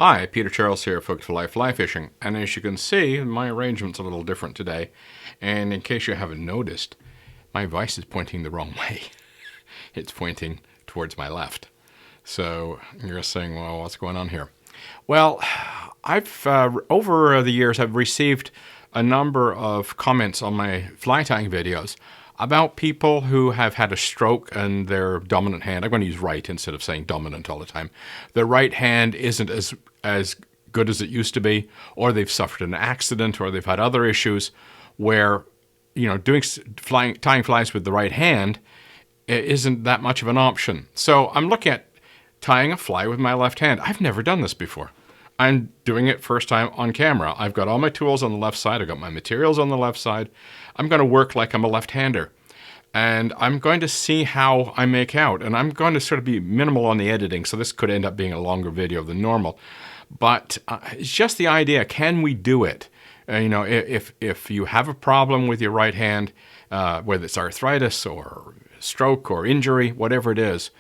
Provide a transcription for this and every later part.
Hi, Peter Charles here, Focus for Life Fly Fishing. And as you can see, my arrangement's a little different today. And in case you haven't noticed, my vise is pointing the wrong way. It's pointing towards my left. So you're saying, well, what's going on here? Well, I've over the years, I've received a number of comments on my fly tying videos about people who have had a stroke and their dominant hand. I'm going to use right instead of saying dominant all the time. Their right hand isn't as good as it used to be, or they've suffered an accident, or they've had other issues where, tying flies with the right hand isn't that much of an option. So I'm looking at tying a fly with my left hand. I've never done this before. I'm doing it first time on camera. I've got all my tools on the left side. I've got my materials on the left side. I'm going to work like I'm a left-hander. And I'm going to see how I make out. And I'm going to sort of be minimal on the editing, so this could end up being a longer video than normal. But it's just the idea, can we do it? If you have a problem with your right hand, whether it's arthritis or stroke or injury, whatever it is,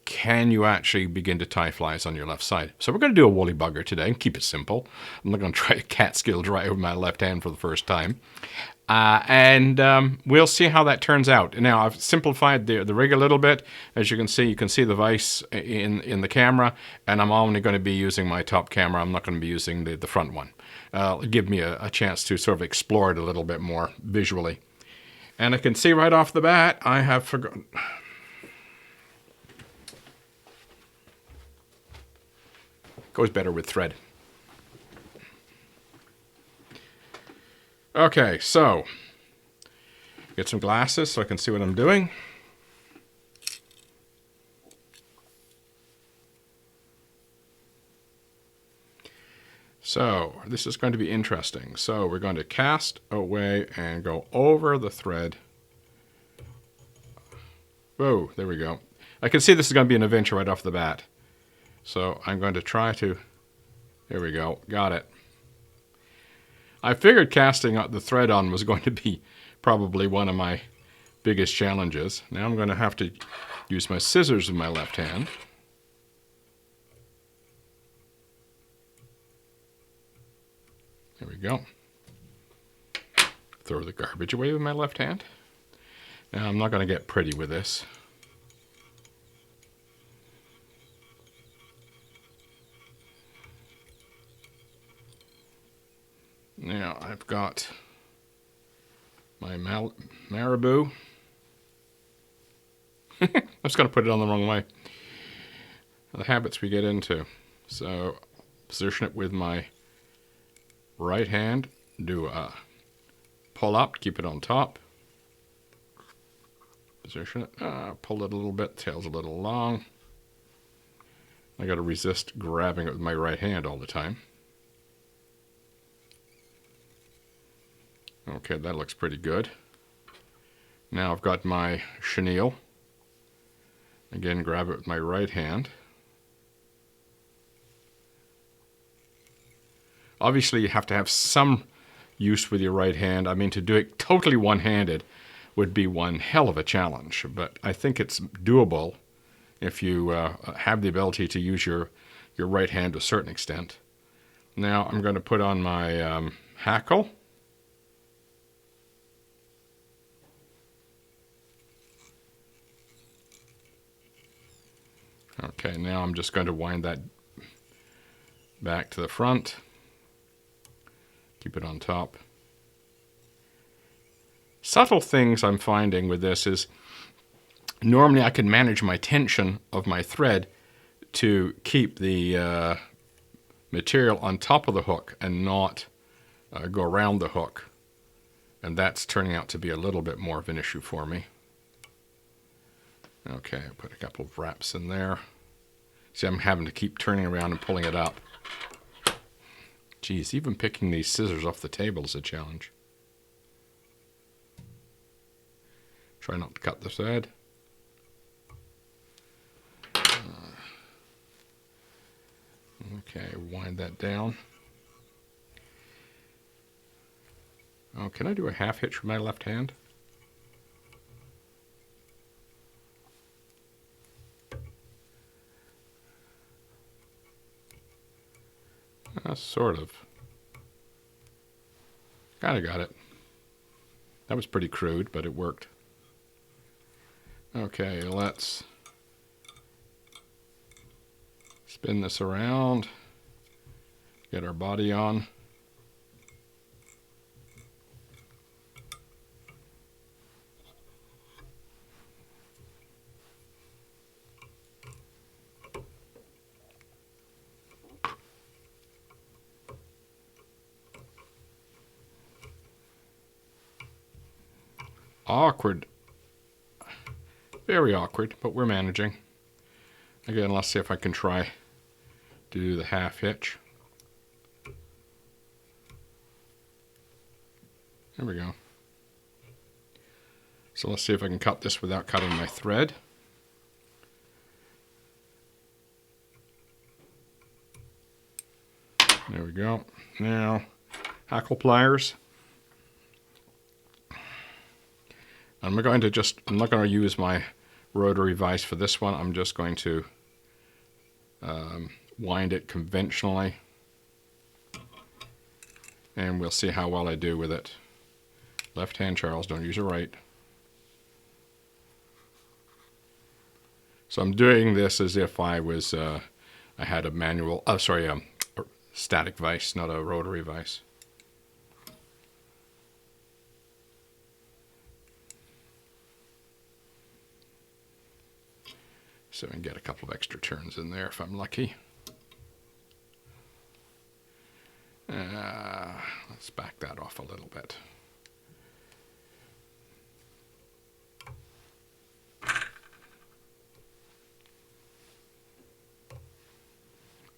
can you actually begin to tie flies on your left side? So we're going to do a woolly bugger today and keep it simple. I'm not going to try a Catskill dry with my left hand for the first time. We'll see how that turns out. Now, I've simplified the rig a little bit. As you can see the vise in the camera, and I'm only going to be using my top camera. I'm not going to be using the front one. It'll give me a chance to sort of explore it a little bit more visually. And I can see right off the bat, I have forgotten. Goes better with thread. Okay, so get some glasses so I can see what I'm doing. So this is going to be interesting. So we're going to cast away and go over the thread. Whoa, there we go. I can see this is going to be an adventure right off the bat. So I'm going to try to, there we go, got it. I figured casting the thread on was going to be probably one of my biggest challenges. Now I'm going to have to use my scissors in my left hand. There we go. Throw the garbage away with my left hand. Now I'm not going to get pretty with this. Now I've got my marabou. I'm just going to put it on the wrong way. The habits we get into. So position it with my right hand. Do a pull up, keep it on top. Position it. Pull it a little bit. Tail's a little long. I got to resist grabbing it with my right hand all the time. Okay, that looks pretty good. Now I've got my chenille. Again, grab it with my right hand. Obviously, you have to have some use with your right hand. I mean, to do it totally one-handed would be one hell of a challenge, but I think it's doable if you have the ability to use your right hand to a certain extent. Now I'm going to put on my hackle. Okay, now I'm just going to wind that back to the front. Keep it on top. Subtle things I'm finding with this is normally I can manage my tension of my thread to keep the material on top of the hook and not go around the hook. And that's turning out to be a little bit more of an issue for me. Okay, I put a couple of wraps in there. See, I'm having to keep turning around and pulling it up. Geez, even picking these scissors off the table is a challenge. Try not to cut the thread. Okay, wind that down. Oh, can I do a half hitch with my left hand? Sort of. Kind of got it. That was pretty crude, but it worked. Okay, let's spin this around. Get our body on. Awkward. Very awkward, but we're managing. Again, let's see if I can try to do the half hitch. There we go. So let's see if I can cut this without cutting my thread. There we go. Now, hackle pliers. I'm not going to use my rotary vise for this one. I'm just going to wind it conventionally. And we'll see how well I do with it. Left hand, Charles, don't use your right. So I'm doing this as if I was, I had a manual, a static vise, not a rotary vise. So I can get a couple of extra turns in there if I'm lucky. Let's back that off a little bit.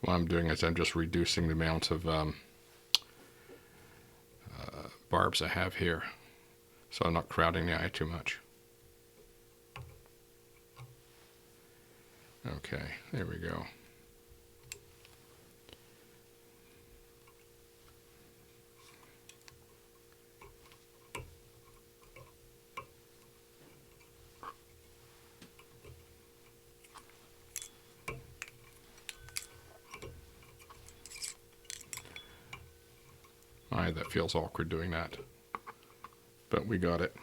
What I'm doing is I'm just reducing the amount of barbs I have here, so I'm not crowding the eye too much. Okay, there we go. That feels awkward doing that, but we got it.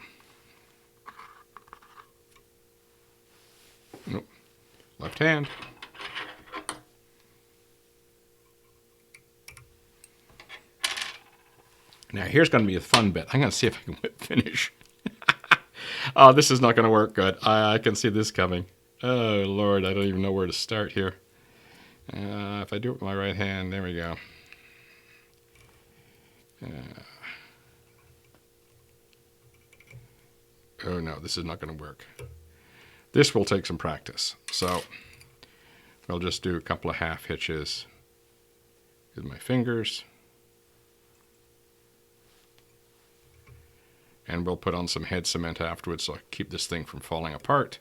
Nope. Left hand. Now here's going to be a fun bit. I'm going to see if I can whip finish. Oh, this is not going to work good. I can see this coming. Oh, Lord, I don't even know where to start here. If I do it with my right hand, there we go. Oh no, this is not going to work. This will take some practice. So I'll just do a couple of half hitches with my fingers. And we'll put on some head cement afterwards so I keep this thing from falling apart.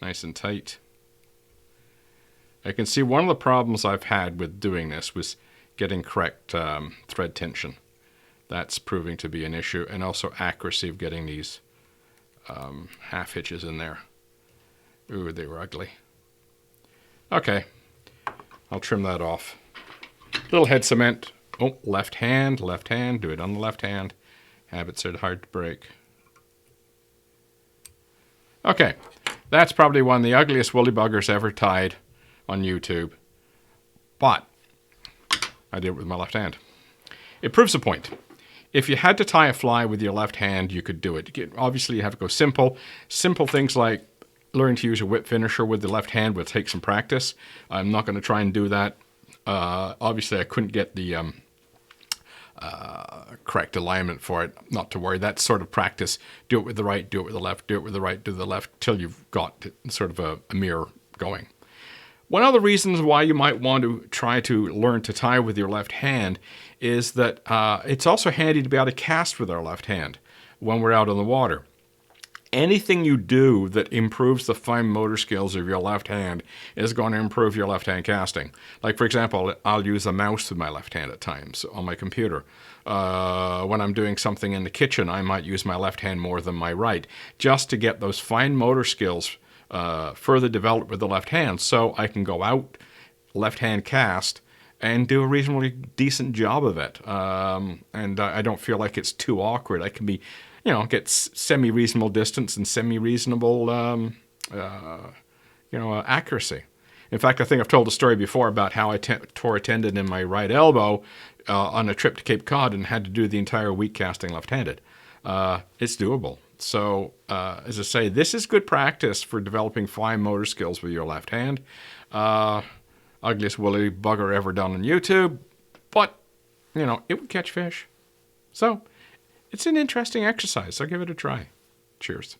Nice and tight. I can see one of the problems I've had with doing this was getting correct thread tension. That's proving to be an issue, and also accuracy of getting these half hitches in there. Ooh, they were ugly. Okay, I'll trim that off. Little head cement. Oh, left hand, do it on the left hand. Habits are hard to break. Okay, that's probably one of the ugliest woolly buggers ever tied on YouTube. But I did it with my left hand. It proves a point. If you had to tie a fly with your left hand, you could do it. Obviously, you have to go simple. Simple things like learning to use a whip finisher with the left hand will take some practice. I'm not going to try and do that. Obviously, I couldn't get the correct alignment for it. Not to worry. That's sort of practice. Do it with the right, do it with the left, do it with the right, do the left, till you've got sort of a mirror going. One of the reasons why you might want to try to learn to tie with your left hand is that it's also handy to be able to cast with our left hand when we're out on the water. Anything you do that improves the fine motor skills of your left hand is going to improve your left hand casting. Like, for example, I'll use a mouse with my left hand at times on my computer. When I'm doing something in the kitchen, I might use my left hand more than my right, just to get those fine motor skills further developed with the left hand, so I can go out, left hand cast, and do a reasonably decent job of it. And I don't feel like it's too awkward. I can be, get semi-reasonable distance and semi-reasonable, accuracy. In fact, I think I've told a story before about how I tore a tendon in my right elbow on a trip to Cape Cod and had to do the entire week casting left-handed. It's doable. So, as I say, this is good practice for developing fine motor skills with your left hand. Ugliest woolly bugger ever done on YouTube, but, it would catch fish. So, it's an interesting exercise, so give it a try. Cheers.